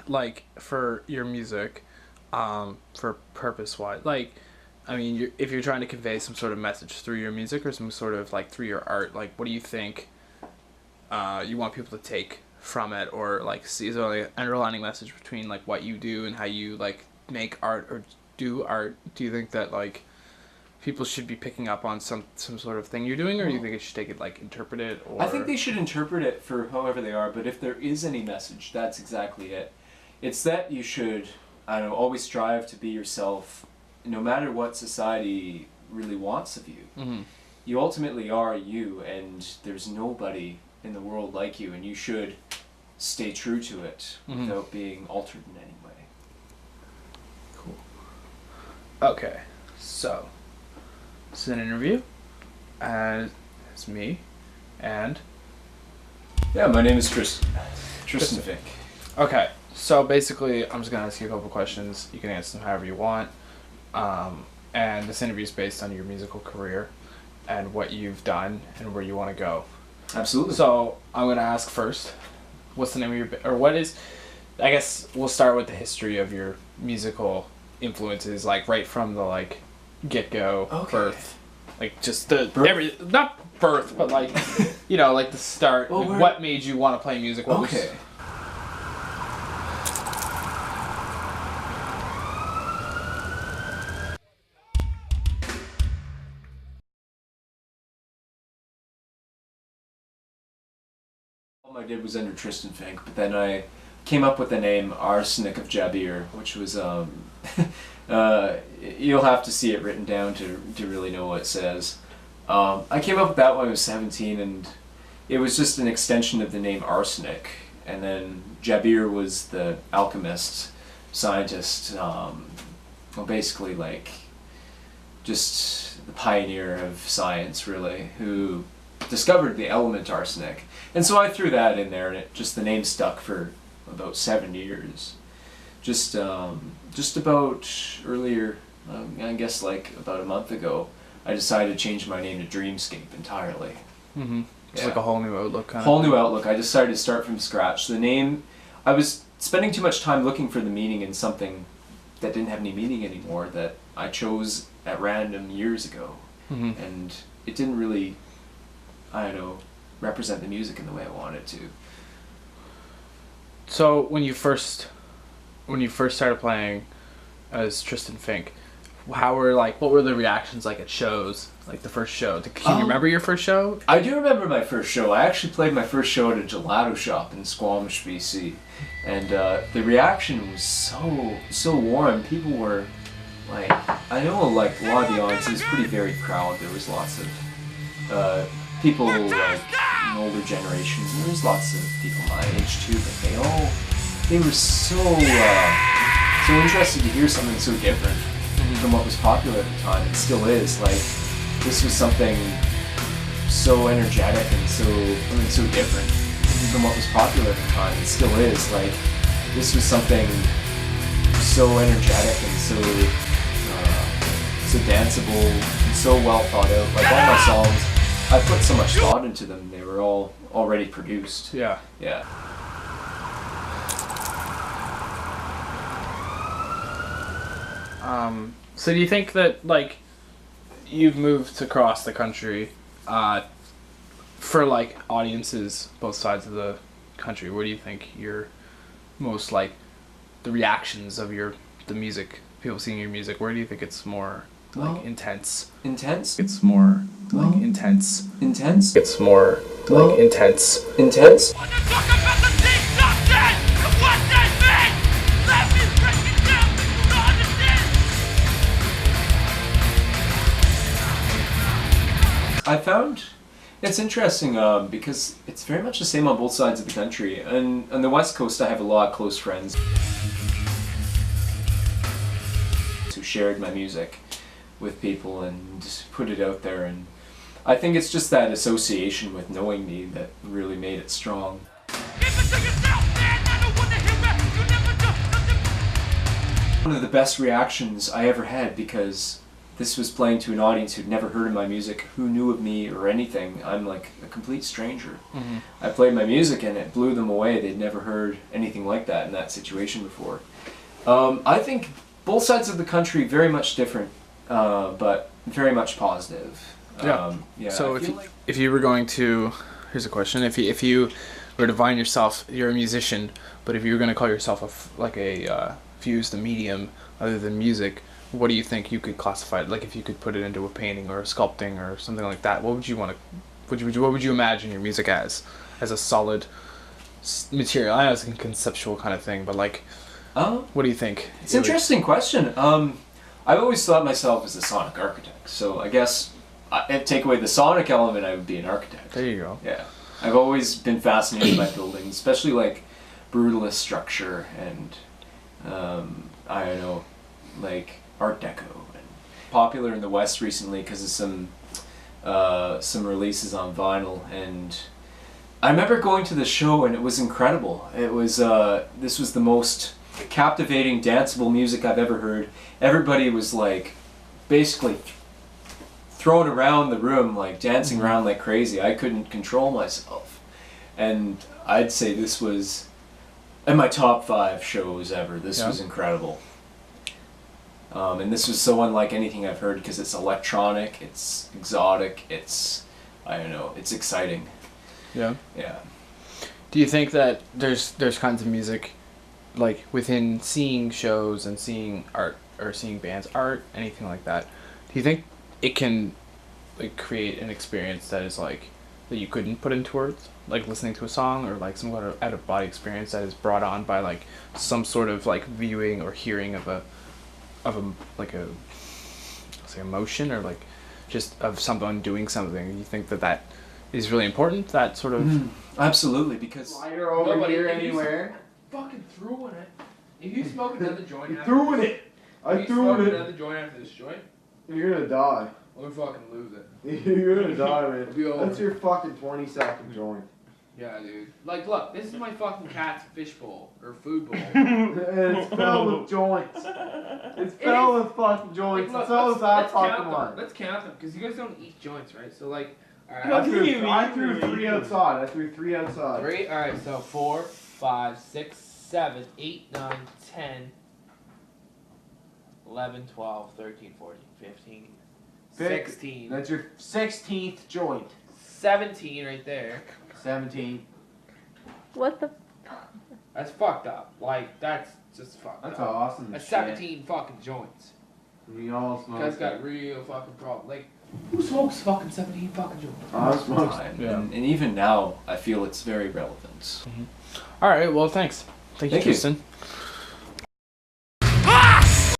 like for your music, for purpose wise, like, I mean, if you're trying to convey some sort of message through your music or some sort of like through your art, like, what do you think you want people to take from it, or like see, is there like an underlining message between like what you do and how you like make art or do art? Do you think that like people should be picking up on some sort of thing you're doing, or do you think it should take it like interpret it? Or I think they should interpret it for however they are, but if there is any message, that's exactly it. It's that you should, I don't know, always strive to be yourself, no matter what society really wants of you. Mm-hmm. You ultimately are you, and there's nobody in the world like you, and you should stay true to it without being altered in any way. Cool. Okay, so this is an interview, and it's me, and Yeah, my name is Tristan Fink. okay. So basically, I'm just gonna ask you a couple questions. You can answer them however you want. And this interview is based on your musical career and what you've done and where you want to go. Absolutely. So I'm gonna ask first, what's the name of your or what is? I guess we'll start with the history of your musical influences, like right from the like get go birth, like just the birth? not birth, but like you know, like the start. Well, like, what made you want to play music? What was, all I did was under Tristan Fink, but then I came up with the name Arsenic of Jabir, which was you'll have to see it written down to really know what it says. I came up with that when I was 17, and it was just an extension of the name Arsenic, and then Jabir was the alchemist, scientist, well, basically like just the pioneer of science, really, who discovered the element arsenic. And so I threw that in there, and the name stuck for about 7 years. Just about earlier, I guess like about a month ago, I decided to change my name to Dreamscape entirely. Mm-hmm. It's like a whole new outlook, kind of. Whole new outlook. I decided to start from scratch. The name, I was spending too much time looking for the meaning in something that didn't have any meaning anymore, that I chose at random years ago. Mm-hmm. And it didn't really, I don't know, represent the music in the way I wanted to. So when you first started playing as Tristan Fink, what were the reactions like at shows, like the first show? Can you remember your first show? I do remember my first show. I actually played my first show at a gelato shop in Squamish, BC, and the reaction was so warm. People were like, I know like a lot of the audience is pretty varied crowd. There was lots of people like an older generation. There was lots of people my age too, but they were so interested to hear something so different from what was popular at the time, and still is. Like, this was something so energetic and something so different from what was popular at the time, and still is. Like, this was something so energetic and so danceable and so well thought out. Like, all my songs, I put so much thought into them. They were all already produced. Yeah. Yeah. So do you think that like you've moved across the country for like audiences both sides of the country? Where do you think your most like the reactions of the music, people seeing your music, where do you think it's more like intense? Intense? It's more like intense. Intense? It's more like intense. Intense? I found it's interesting because it's very much the same on both sides of the country. And on the West Coast, I have a lot of close friends who shared my music with people and put it out there. And I think it's just that association with knowing me that really made it strong. One of the best reactions I ever had, because this was playing to an audience who'd never heard of my music, who knew of me or anything. I'm like a complete stranger. Mm-hmm. I played my music and it blew them away. They'd never heard anything like that in that situation before. I think both sides of the country very much different, but very much positive. Yeah. So if you were going to, here's a question: if you were to define yourself, you're a musician, but if you were going to call yourself if you used the medium other than music, what do you think you could classify it? Like if you could put it into a painting or a sculpting or something like that, what would you want to? What would you imagine your music as a solid material? I know it's a conceptual kind of thing, but like, what do you think? It's an interesting question. I've always thought myself as a sonic architect, so I guess take away the sonic element, I would be an architect. There you go. Yeah, I've always been fascinated by buildings, especially like brutalist structure and I don't know, like Art Deco, and popular in the West recently because of some releases on vinyl. And I remember going to the show and it was incredible. It was this was the most captivating danceable music I've ever heard. Everybody was like basically thrown around the room, like dancing around like crazy. I couldn't control myself, and I'd say this was in my top 5 shows ever. This was incredible. And this was so unlike anything I've heard because it's electronic, it's exotic, it's, I don't know, it's exciting. Yeah. Yeah. Do you think that there's kinds of music, like within seeing shows and seeing art or seeing bands art, anything like that? Do you think it can like create an experience that is like that you couldn't put into words, like listening to a song, or like some kind of out of body experience that is brought on by like some sort of like viewing or hearing of a like a, say, emotion, or like just of someone doing something? You think that is really important, that sort of absolutely, because lighter over here anywhere. Fucking throwing it. If you smoke another joint, You threw it. I threw it. Another joint after this joint, You're gonna die. we'll fucking lose it. You're gonna die, It'll be man. over. That's your fucking 20-second joint. Yeah, dude. Like, look, this is my fucking cat's fish bowl or food bowl. And it's filled with joints. It's filled with fucking joints. Like, It's look, all let's that count fucking them. one. Let's count them, because you guys don't eat joints, right? So, like, I alright. threw 3 outside. I threw 3 outside. 3, alright, so 4, 5, 6, 7, 8, 9, 10, 11, 12, 13, 14, 15, 16, That's your 16th joint. 17 right there. 17. What the? That's fucked up. Like, that's just fucked That's up. awesome. That's shit. 17 fucking joints. We all smoke. Guy's got real fucking problem. Like, who smokes fucking 17 fucking joints? I smoke. Yeah. and even now I feel it's very relevant. All right, well, thanks. Thank you, Thank you. Tristan.